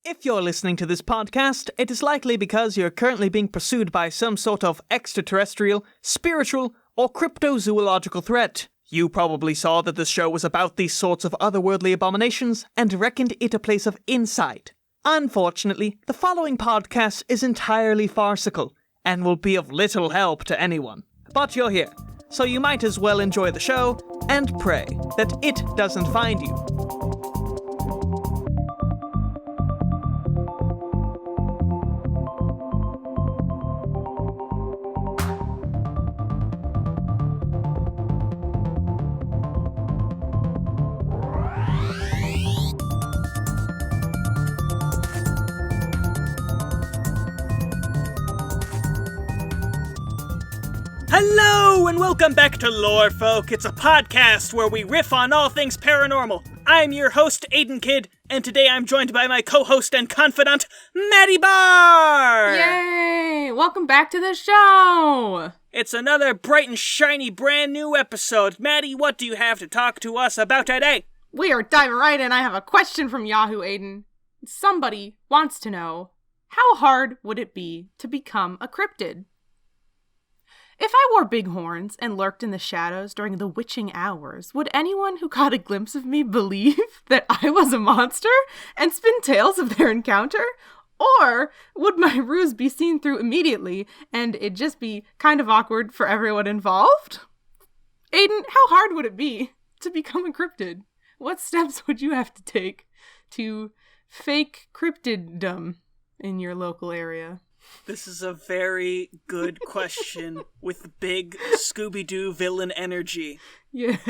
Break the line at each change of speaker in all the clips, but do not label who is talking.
If you're listening to this podcast, it is likely because you're currently being pursued by some sort of extraterrestrial, spiritual, or cryptozoological threat. You probably saw that this show was about these sorts of otherworldly abominations and reckoned it a place of insight. Unfortunately, the following podcast is entirely farcical and will be of little help to anyone. But you're here, so you might as well enjoy the show and pray that it doesn't find you. Hello, and welcome back to Lore Folk. It's a podcast where we riff on all things paranormal. I'm your host, Aidan Kidd, and today I'm joined by my co-host and confidant, Maddie Barr!
Yay! Welcome back to the show!
It's another bright and shiny brand new episode. Maddie, what do you have to talk to us about today?
We are diving right in. I have a question from Yahoo, Aidan. Somebody wants to know, how hard would it be to become a cryptid? If I wore big horns and lurked in the shadows during the witching hours, would anyone who caught a glimpse of me believe that I was a monster and spin tales of their encounter? Or would my ruse be seen through immediately and it'd just be kind of awkward for everyone involved? Aidan, how hard would it be to become a cryptid? What steps would you have to take to fake cryptiddom in your local area?
This is a very good question with big Scooby-Doo villain energy.
Yes.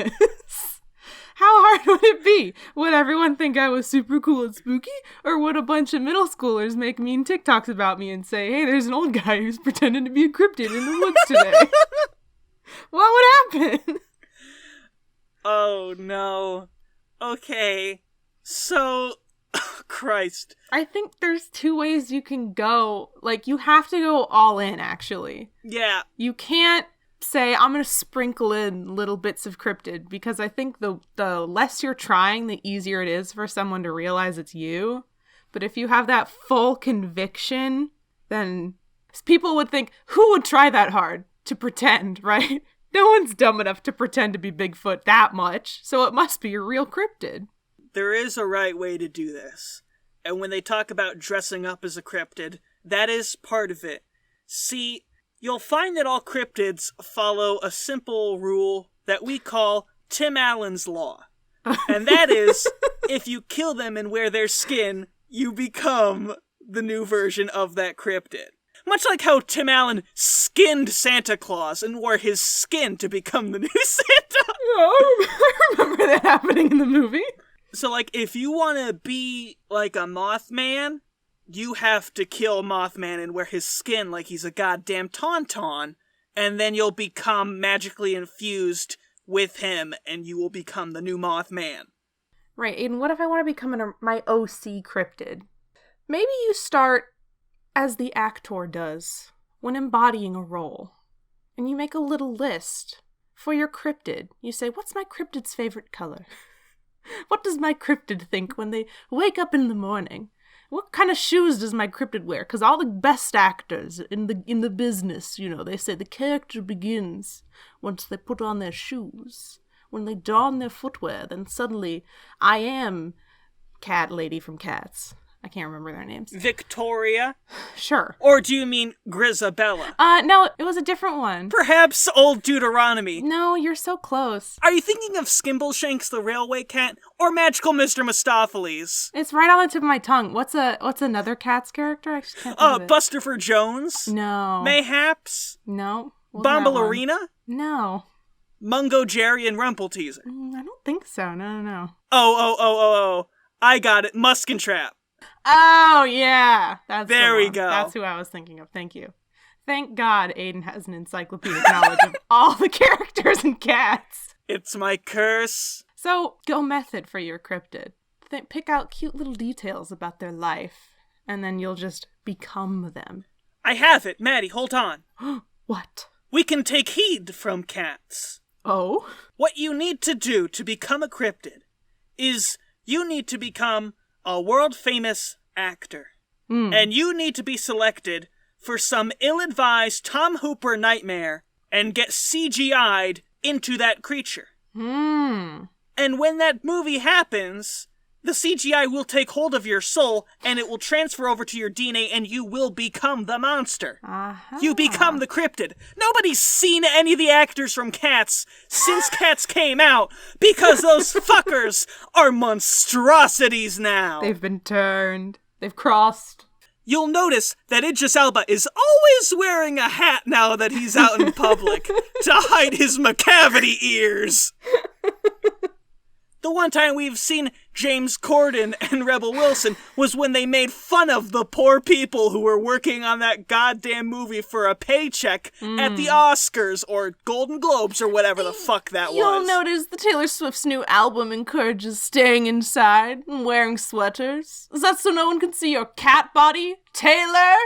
How hard would it be? Would everyone think I was super cool and spooky? Or would a bunch of middle schoolers make mean TikToks about me and say, hey, there's an old guy who's pretending to be a cryptid in the woods today? What would happen?
Oh, no. Okay. So... Christ.
I think there's two ways you can go. Like, you have to go all in, actually.
Yeah.
You can't say, I'm going to sprinkle in little bits of cryptid, because I think the less you're trying, the easier it is for someone to realize it's you. But if you have that full conviction, then people would think, who would try that hard to pretend, right? No one's dumb enough to pretend to be Bigfoot that much, so it must be a real cryptid.
There is a right way to do this. And when they talk about dressing up as a cryptid, that is part of it. See, you'll find that all cryptids follow a simple rule that we call Tim Allen's Law. And that is, if you kill them and wear their skin, you become the new version of that cryptid. Much like how Tim Allen skinned Santa Claus and wore his skin to become the new Santa.
I remember that happening in the movie.
So, like, if you want to be like a Mothman, you have to kill Mothman and wear his skin like he's a goddamn tauntaun, and then you'll become magically infused with him, and you will become the new Mothman.
Right, and what if I want to become my OC cryptid? Maybe you start as the actor does when embodying a role, and you make a little list for your cryptid. You say, what's my cryptid's favorite color? What does my cryptid think when they wake up in the morning? What kind of shoes does my cryptid wear? Because all the best actors in the business, you know, they say the character begins once they put on their shoes. When they don their footwear, then suddenly I am Cat Lady from Cats. I can't remember their names.
Victoria?
Sure.
Or do you mean Grisabella?
No, it was a different one.
Perhaps Old Deuteronomy.
No, you're so close.
Are you thinking of Skimbleshanks the Railway Cat or Magical Mr. Mistopheles?
It's right on the tip of my tongue. What's another Cat's character? I just can't think of it.
Busterford Jones?
No.
Mayhaps?
No.
Bombalurina?
No.
Mungo Jerry and Rumpelteazer?
I don't think so. No.
Oh. I got it. Muskentrap.
Oh, yeah.
There we go.
That's who I was thinking of. Thank you. Thank God Aidan has an encyclopedic knowledge of all the characters in Cats.
It's my curse.
So, go method for your cryptid. Pick out cute little details about their life, and then you'll just become them.
I have it. Maddie, hold on.
What?
We can take heed from cats.
Oh?
What you need to do to become a cryptid is you need to become a world-famous actor. And you need to be selected for some ill-advised Tom Hooper nightmare and get CGI'd into that creature. And when that movie happens, the CGI will take hold of your soul and it will transfer over to your DNA and you will become the monster. You become the cryptid. Nobody's seen any of the actors from Cats since Cats came out because those fuckers are monstrosities now.
They've been turned. They've crossed.
You'll notice that Idris Elba is always wearing a hat now that he's out in public to hide his macavity ears. The one time we've seen James Corden and Rebel Wilson was when they made fun of the poor people who were working on that goddamn movie for a paycheck at the Oscars or Golden Globes or whatever the fuck that was.
You'll notice the Taylor Swift's new album encourages staying inside and wearing sweaters. Is that so no one can see your cat body, Taylor?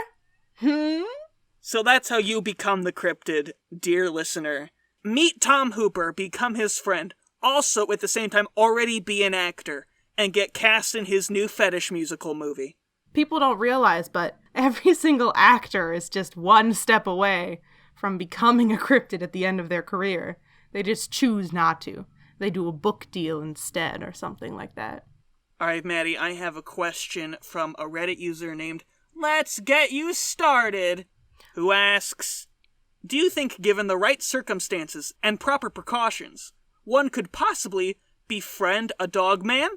So that's how you become the cryptid, dear listener. Meet Tom Hooper, become his friend, also at the same time already be an actor, and get cast in his new fetish musical movie.
People don't realize, but every single actor is just one step away from becoming a cryptid at the end of their career. They just choose not to. They do a book deal instead or something like that.
Alright, Maddie, I have a question from a Reddit user named Let's Get You Started, who asks, do you think given the right circumstances and proper precautions, one could possibly befriend a dog man?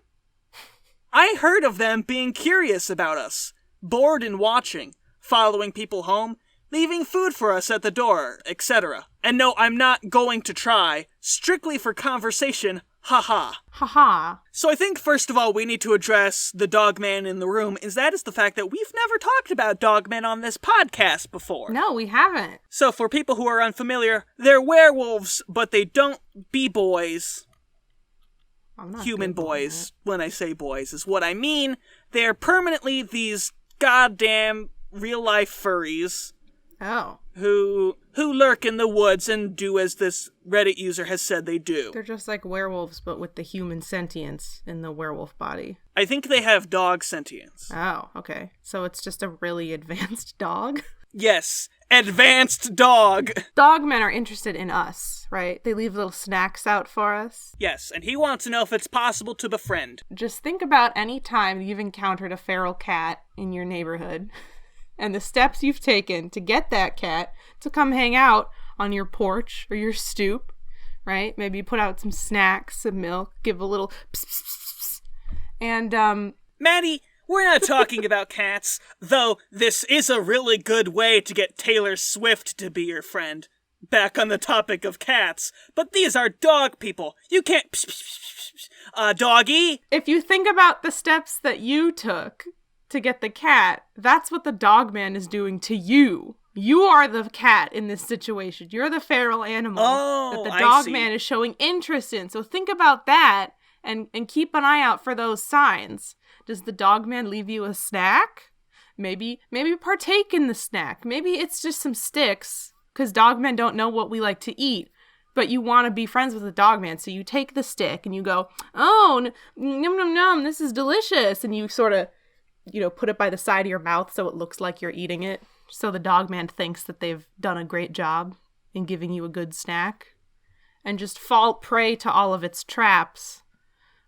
I heard of them being curious about us, bored and watching, following people home, leaving food for us at the door, etc. And no, I'm not going to try, strictly for conversation, haha.
Haha.
So I think first of all we need to address the dog man in the room, is the fact that we've never talked about dog men on this podcast before.
No, we haven't.
So for people who are unfamiliar, they're werewolves, but they don't be boys. Human boys, when I say boys, is what I mean. They're permanently these goddamn real-life furries.
Oh.
Who lurk in the woods and do as this Reddit user has said they do.
They're just like werewolves, but with the human sentience in the werewolf body.
I think they have dog sentience.
Oh, okay. So it's just a really advanced dog?
Yes, advanced dog.
Dogmen are interested in us, right? They leave little snacks out for us.
Yes, and he wants to know if it's possible to befriend.
Just think about any time you've encountered a feral cat in your neighborhood and the steps you've taken to get that cat to come hang out on your porch or your stoop, right? Maybe you put out some snacks, some milk, give a little pss, pss, pss, pss. And,
Maddie, we're not talking about cats, though this is a really good way to get Taylor Swift to be your friend. Back on the topic of cats, but these are dog people. You can't doggy.
If you think about the steps that you took to get the cat, that's what the dog man is doing to you. You are the cat in this situation. You're the feral animal that the dog man is showing interest in. So think about that and keep an eye out for those signs. Does the dog man leave you a snack? Maybe partake in the snack. Maybe it's just some sticks, because dogmen don't know what we like to eat. But you want to be friends with the dogman, so you take the stick and you go, oh, num num num, this is delicious. And you sort of, put it by the side of your mouth so it looks like you're eating it. So the dogman thinks that they've done a great job in giving you a good snack. And just fall prey to all of its traps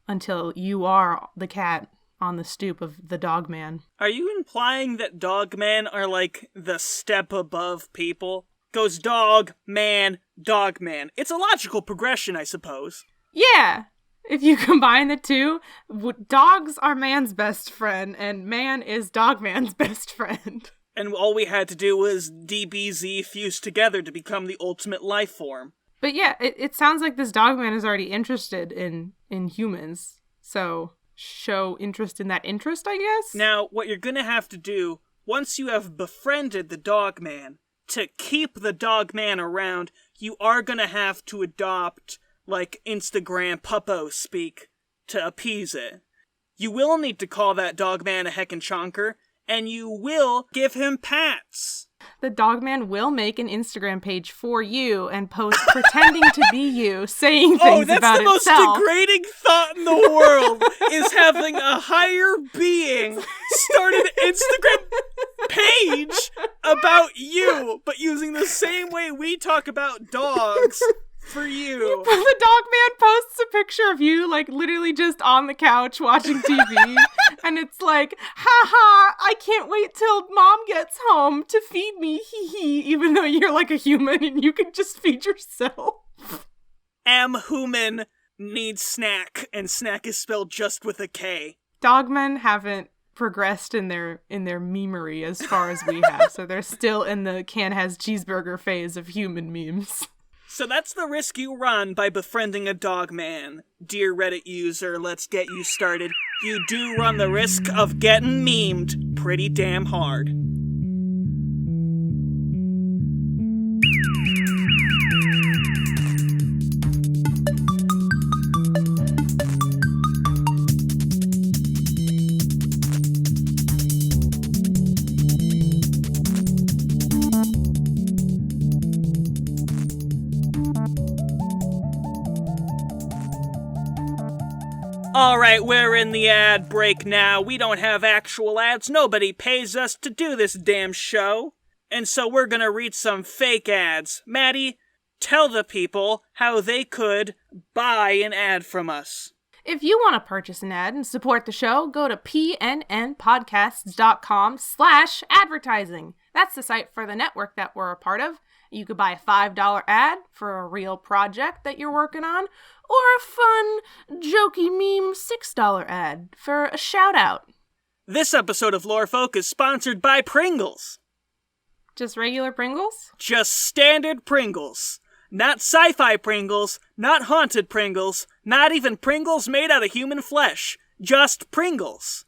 until you are the cat on the stoop of the dogman.
Are you implying that dogmen are like the step above people? Goes dog, man, dogman. It's a logical progression, I suppose.
Yeah. If you combine the two, dogs are man's best friend, and man is dogman's best friend.
And all we had to do was DBZ fuse together to become the ultimate life form.
But yeah, it sounds like this dogman is already interested in humans. So show interest in that interest, I guess?
Now, what you're gonna have to do, once you have befriended the dogman, to keep the dogman around, you are gonna have to adopt, like, Instagram puppo speak to appease it. You will need to call that dogman a heckin' chonker, and you will give him pats.
The Dogman will make an Instagram page for you and post pretending to be you, saying things about itself.
Oh, that's the most degrading thought in the world, is having a higher being start an Instagram page about you, but using the same way we talk about dogs for you.
The Dogman posts a picture of you, like, literally just on the couch watching TV, and it's like, haha, I can't wait till mom gets home to feed me, hee hee, even though you're like a human and you can just feed yourself.
Hooman needs snack, and snack is spelled just with a K.
Dogmen haven't progressed in their memery as far as we have, so they're still in the can has cheeseburger phase of human memes.
So that's the risk you run by befriending a dog man. Dear Reddit user, let's get you started. You do run the risk of getting memed pretty damn hard. Alright, we're in the ad break now. We don't have actual ads. Nobody pays us to do this damn show. And so we're gonna read some fake ads. Maddie, tell the people how they could buy an ad from us.
If you want to purchase an ad and support the show, go to pnnpodcasts.com/advertising. That's the site for the network that we're a part of. You could buy a $5 ad for a real project that you're working on, or a fun, jokey meme $6 ad for a shout-out.
This episode of Lore Folk is sponsored by Pringles.
Just regular Pringles?
Just standard Pringles. Not sci-fi Pringles, not haunted Pringles, not even Pringles made out of human flesh. Just Pringles.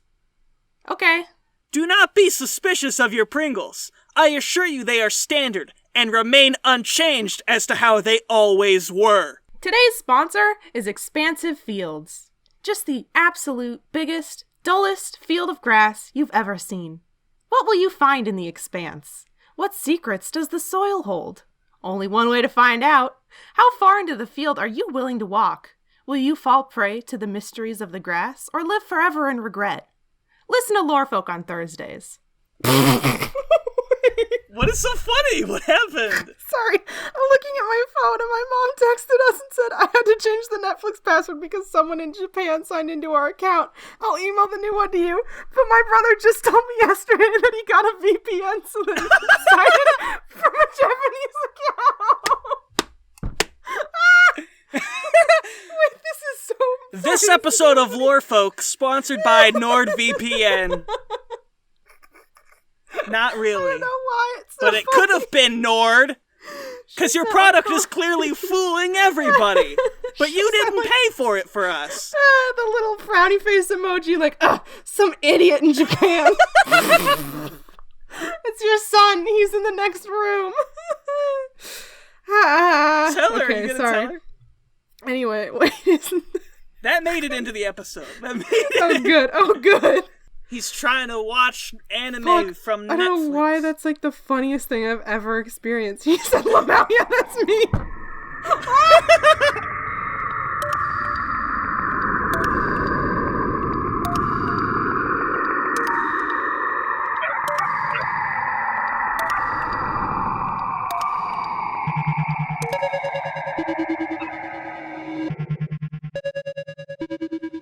Okay.
Do not be suspicious of your Pringles. I assure you they are standard and remain unchanged as to how they always were.
Today's sponsor is Expansive Fields. Just the absolute biggest, dullest field of grass you've ever seen. What will you find in the expanse? What secrets does the soil hold? Only one way to find out. How far into the field are you willing to walk? Will you fall prey to the mysteries of the grass or live forever in regret? Listen to Lorefolk on Thursdays.
What is so funny? What happened?
Sorry, I'm looking at my phone and my mom texted us and said I had to change the Netflix password because someone in Japan signed into our account. I'll email the new one to you. But my brother just told me yesterday that he got a VPN so that he can sign it from a Japanese account. Wait, this is so funny.
This episode of Lore Folk sponsored by NordVPN. Not really.
I don't know why it's so
But it could have been Nord. Because your product is clearly fooling everybody. But you didn't pay for it for us.
The little frowny face emoji like, some idiot in Japan. It's your son. He's in the next room.
Tell her.
Okay,
You gonna
sorry.
tell her?
Anyway, wait.
That made it into the episode.
Oh, good. Oh, good.
He's trying to watch anime from Netflix.
I don't know why that's like the funniest thing I've ever experienced. He said, "Lamau, yeah, that's me."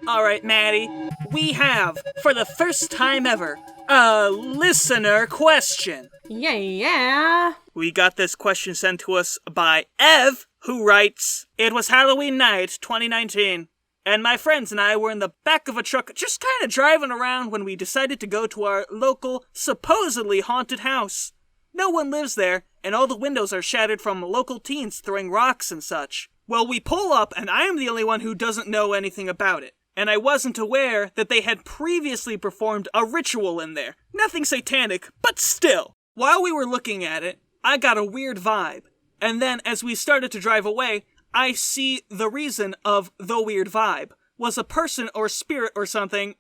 Alright, Maddie, we have, for the first time ever, a listener question.
Yeah.
We got this question sent to us by Ev, who writes, "It was Halloween night, 2019, and my friends and I were in the back of a truck just kind of driving around when we decided to go to our local, supposedly haunted house. No one lives there, and all the windows are shattered from local teens throwing rocks and such. Well, we pull up, and I am the only one who doesn't know anything about it. And I wasn't aware that they had previously performed a ritual in there. Nothing satanic, but still. While we were looking at it, I got a weird vibe. And then as we started to drive away, I see the reason of the weird vibe was a person or spirit or something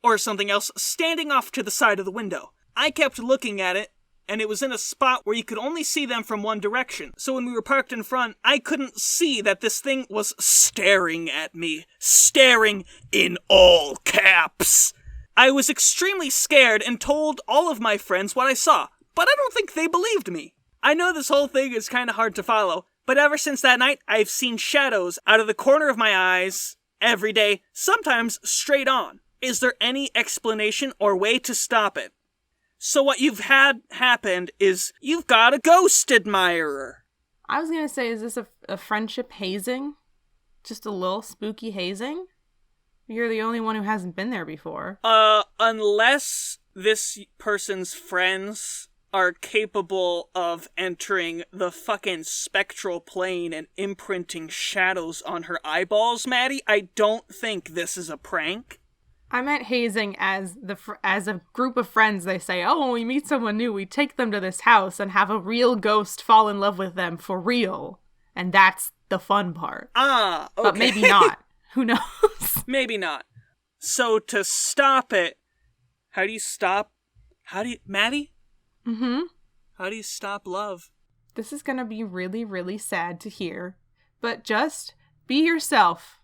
else standing off to the side of the window. I kept looking at it, and it was in a spot where you could only see them from one direction. So when we were parked in front, I couldn't see that this thing was staring at me. Staring in all caps. I was extremely scared and told all of my friends what I saw, but I don't think they believed me. I know this whole thing is kind of hard to follow, but ever since that night, I've seen shadows out of the corner of my eyes every day, sometimes straight on. Is there any explanation or way to stop it? So what you've had happened is you've got a ghost admirer.
I was going to say, is this a friendship hazing? Just a little spooky hazing? You're the only one who hasn't been there before.
Unless this person's friends are capable of entering the fucking spectral plane and imprinting shadows on her eyeballs, Maddie, I don't think this is a prank.
I meant hazing as a group of friends. They say, oh, when we meet someone new, we take them to this house and have a real ghost fall in love with them for real. And that's the fun part.
Ah, okay.
But maybe not. Who knows?
Maybe not. So to stop it, Maddie?
Mm-hmm.
How do you stop love?
This is gonna be really, really sad to hear. But just be yourself.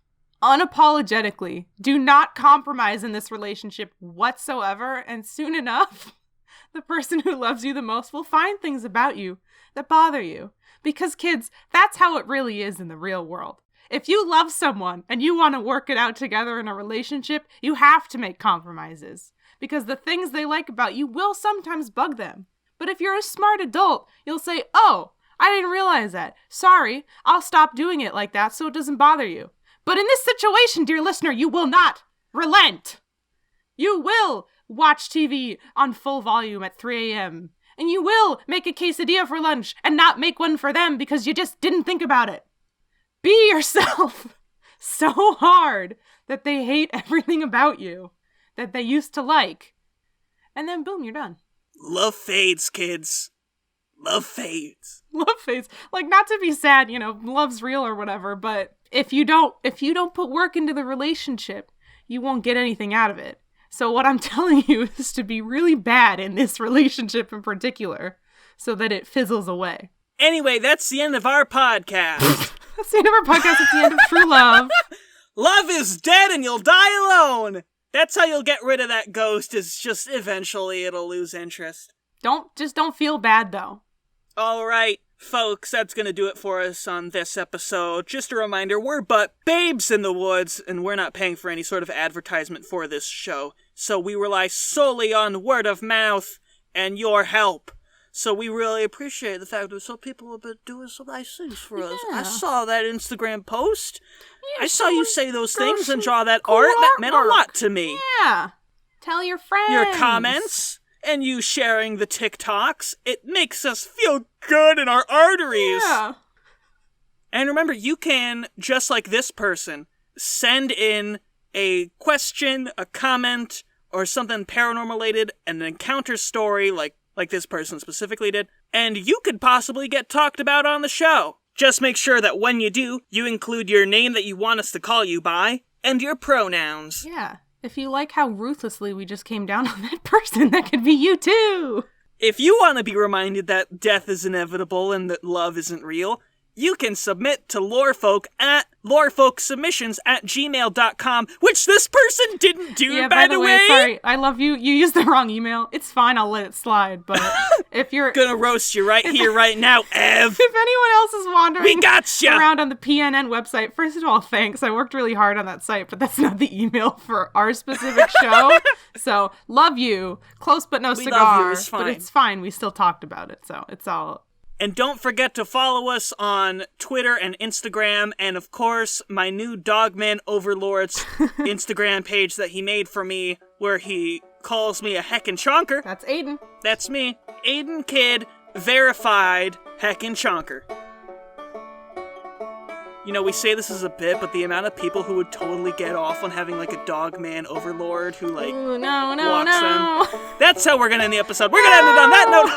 Unapologetically. Do not compromise in this relationship whatsoever. And soon enough, the person who loves you the most will find things about you that bother you. Because kids, that's how it really is in the real world. If you love someone and you want to work it out together in a relationship, you have to make compromises. Because the things they like about you will sometimes bug them. But if you're a smart adult, you'll say, oh, I didn't realize that. Sorry, I'll stop doing it like that so it doesn't bother you. But in this situation, dear listener, you will not relent. You will watch TV on full volume at 3 a.m. And you will make a quesadilla for lunch and not make one for them because you just didn't think about it. Be yourself so hard that they hate everything about you that they used to like. And then boom, you're done.
Love fades, kids. Love fades.
Love fades. Like, not to be sad, love's real or whatever, but if you don't put work into the relationship, you won't get anything out of it. So what I'm telling you is to be really bad in this relationship in particular so that it fizzles away.
Anyway, that's the end of our podcast.
That's the end of our podcast. It's the end of true love.
Love is dead and you'll die alone. That's how you'll get rid of that ghost, is just eventually it'll lose interest.
Don't feel bad, though.
All right, folks, that's going to do it for us on this episode. Just a reminder, we're but babes in the woods, and we're not paying for any sort of advertisement for this show. So we rely solely on word of mouth and your help. So we really appreciate the fact that some people have been doing some nice things for us. I saw that Instagram post. I saw you say those things and draw that art. That meant a lot to me.
Yeah. Tell your friends.
Your comments and you sharing the TikToks. It makes us feel good in our arteries.
Yeah.
And remember, you can, just like this person, send in a question, a comment, or something paranormal related, an encounter story like this person specifically did, and you could possibly get talked about on the show. Just make sure that when you do, you include your name that you want us to call you by, and your pronouns.
Yeah. If you like how ruthlessly we just came down on that person, that could be you too.
If you want to be reminded that death is inevitable and that love isn't real, you can submit to lorefolk at lorefolksubmissions@gmail.com, which this person didn't do, by the way.
Sorry, I love you. You used the wrong email. It's fine, I'll let it slide, but if you're...
Gonna roast you right here, right now, Ev.
If anyone else is wandering
we gotcha.
around on the PNN website, first of all, thanks. I worked really hard on that site, but that's not the email for our specific show. So, love you. Close but no cigar.
Love you. It's fine.
But it's fine. We still talked about it, so it's all...
And don't forget to follow us on Twitter and Instagram, and of course, my new Dogman Overlord's Instagram page that he made for me, where he calls me a heckin' chonker.
That's Aidan.
That's me. Aidan Kidd, verified heckin' chonker. You know, we say this is a bit, but the amount of people who would totally get off on having, like, a Dogman Overlord who, like,
Ooh, no,
walks them. That's how we're gonna end the episode. We're gonna end it on that note.